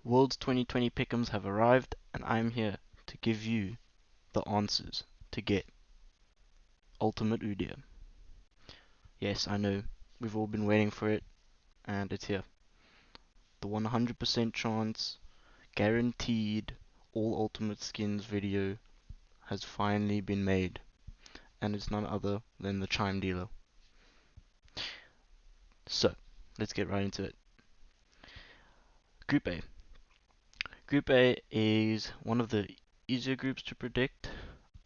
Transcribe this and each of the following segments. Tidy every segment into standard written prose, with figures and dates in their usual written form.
World's 2020 Pick-ems have arrived, and I'm here to give you the answers to get Ultimate Udyr. Yes, I know, we've all been waiting for it, and it's here. The 100% chance, guaranteed, all Ultimate Skins video has finally been made, and it's none other than the Chime Dealer. So, let's get right into it. Group A. Group A is one of the easier groups to predict.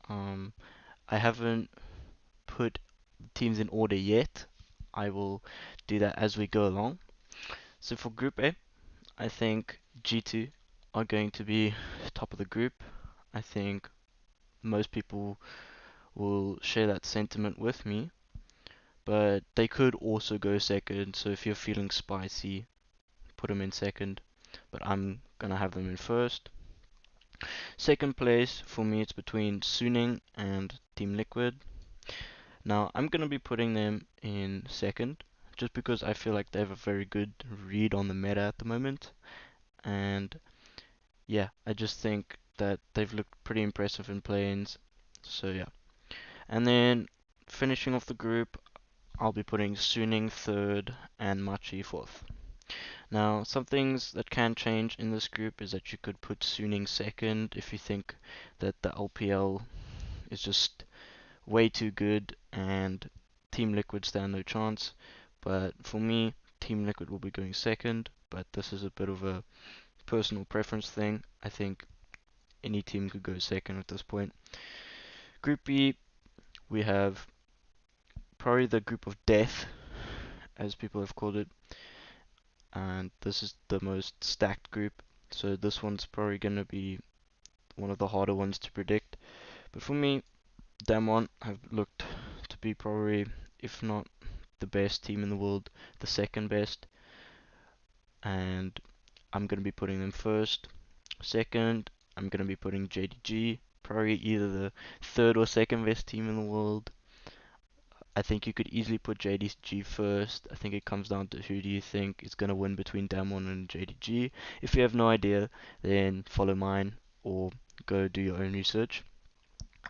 I haven't put teams in order yet. I will do that as we go along. So for Group A, I think G2 are going to be top of the group. I think most people will share that sentiment with me, but they could also go second. So if you're feeling spicy, put them in second, but I'm gonna have them in first. Second place for me, it's between Suning and Team Liquid. Now I'm gonna be putting them in second, just because I feel like they have a very good read on the meta at the moment, and yeah, I just think that they've looked pretty impressive in play-ins. So yeah, and then finishing off the group, I'll be putting Suning third and Machi fourth. Now, some things that can change in this group is that you could put Suning second if you think that the LPL is just way too good and Team Liquid stand no chance. But for me, Team Liquid will be going second, but this is a bit of a personal preference thing. I think any team could go second at this point. Group B, we have probably the group of death, as people have called it, and this is the most stacked group. So this one's probably going to be one of the harder ones to predict. But for me, Damwon have looked to be probably, if not the best team in the world, the second best, and I'm going to be putting them first. Second, I'm going to be putting JDG, probably either the third or second best team in the world. I think you could easily put JDG first. I think it comes down to who do you think is going to win between Damwon and JDG. If you have no idea, then follow mine or go do your own research.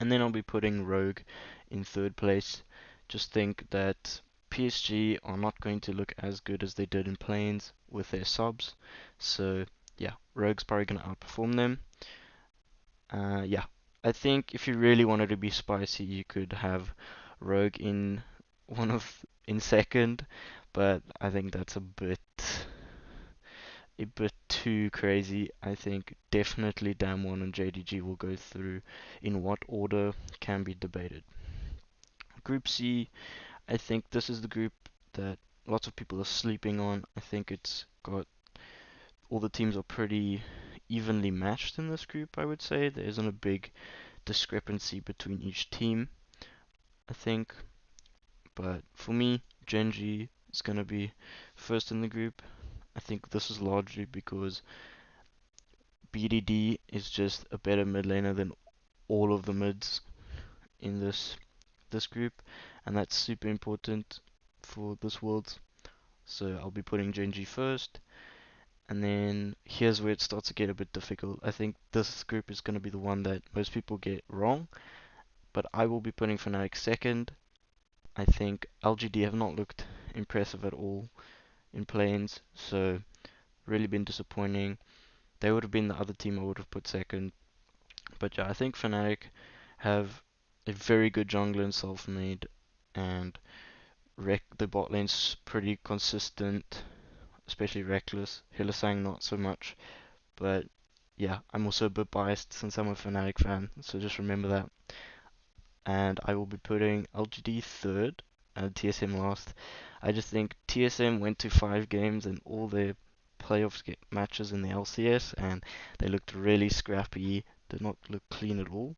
And then I'll be putting Rogue in third place. Just think that PSG are not going to look as good as they did in planes with their subs. So yeah, Rogue's probably going to outperform them. Yeah, I think if you really wanted to be spicy, you could have Rogue in second, but I think that's a bit too crazy. I think definitely Damwon and JDG will go through. In what order can be debated. Group C, I think this is the group that lots of people are sleeping on. I think it's got all the teams are pretty evenly matched in this group, I would say. There isn't a big discrepancy between each team, I think. But for me, Genji is going to be first in the group. I think this is largely because BDD is just a better mid laner than all of the mids in this group, and that's super important for this world. So I'll be putting Genji first, and then here's where it starts to get a bit difficult. I think this group is going to be the one that most people get wrong, but I will be putting Fnatic second. I think LGD have not looked impressive at all in planes, so really been disappointing. They would have been the other team I would have put second. But yeah, I think Fnatic have a very good jungler in self-made, and the bot lane's pretty consistent, especially Reckless. Hylissang not so much, but yeah, I'm also a bit biased since I'm a Fnatic fan, so just remember that. And I will be putting LGD third and TSM last. I just think TSM went to 5 games in all their matches in the LCS, and they looked really scrappy, did not look clean at all.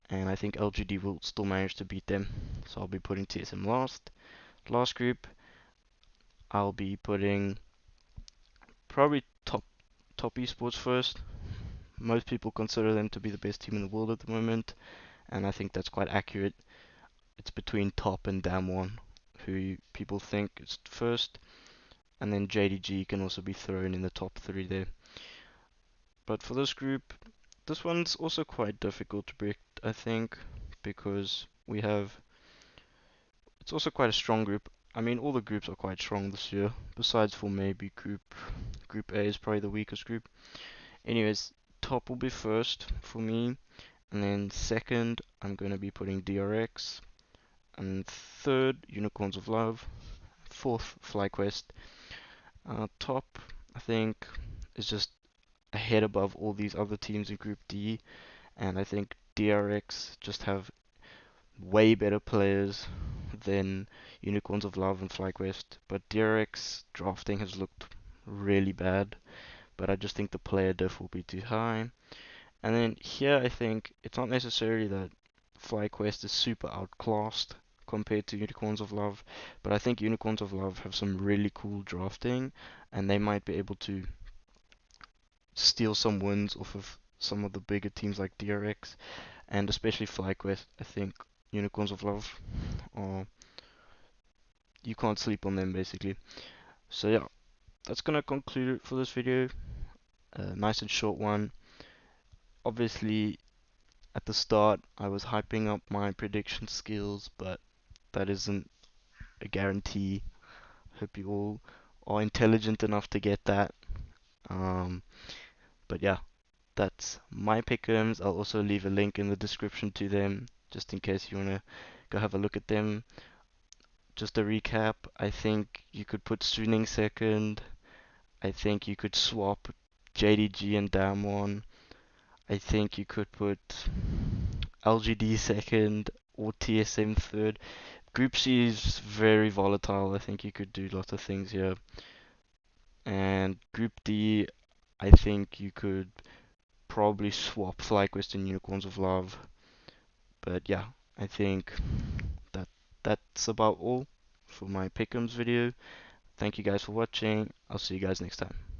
And I think LGD will still manage to beat them, so I'll be putting TSM last. Last group, I'll be putting probably top esports first. Most people consider them to be the best team in the world at the moment, and I think that's quite accurate. It's between top and Damwon, who people think is first, and then JDG can also be thrown in the top 3 there. But for this group, this one's also quite difficult to predict, I think, because it's also quite a strong group. I mean, all the groups are quite strong this year, besides for maybe Group A is probably the weakest group. Anyways, top will be first for me, and then second, I'm going to be putting DRX, and third, Unicorns of Love, fourth, FlyQuest. Top, I think, is just ahead above all these other teams in Group D, and I think DRX just have way better players than Unicorns of Love and FlyQuest. But DRX drafting has looked really bad, but I just think the player diff will be too high. And then here I think it's not necessarily that FlyQuest is super outclassed compared to Unicorns of Love, but I think Unicorns of Love have some really cool drafting, and they might be able to steal some wins off of some of the bigger teams like DRX, and especially FlyQuest. I think Unicorns of Love are, you can't sleep on them basically. So yeah, that's gonna conclude it for this video. Nice and short one. Obviously, at the start, I was hyping up my prediction skills, but that isn't a guarantee. Hope you all are intelligent enough to get that. Um, but yeah, that's my pick-ems. I'll also leave a link in the description to them, just in case you wanna go have a look at them. Just a recap, I think you could put Suning second. I think you could swap JDG and Damwon. I think you could put LGD second or TSM third. Group C is very volatile. I think you could do lots of things here. And Group D, I think you could probably swap FlyQuest and Unicorns of Love. But yeah, I think that that's about all for my Pick'ems video. Thank you guys for watching. I'll see you guys next time.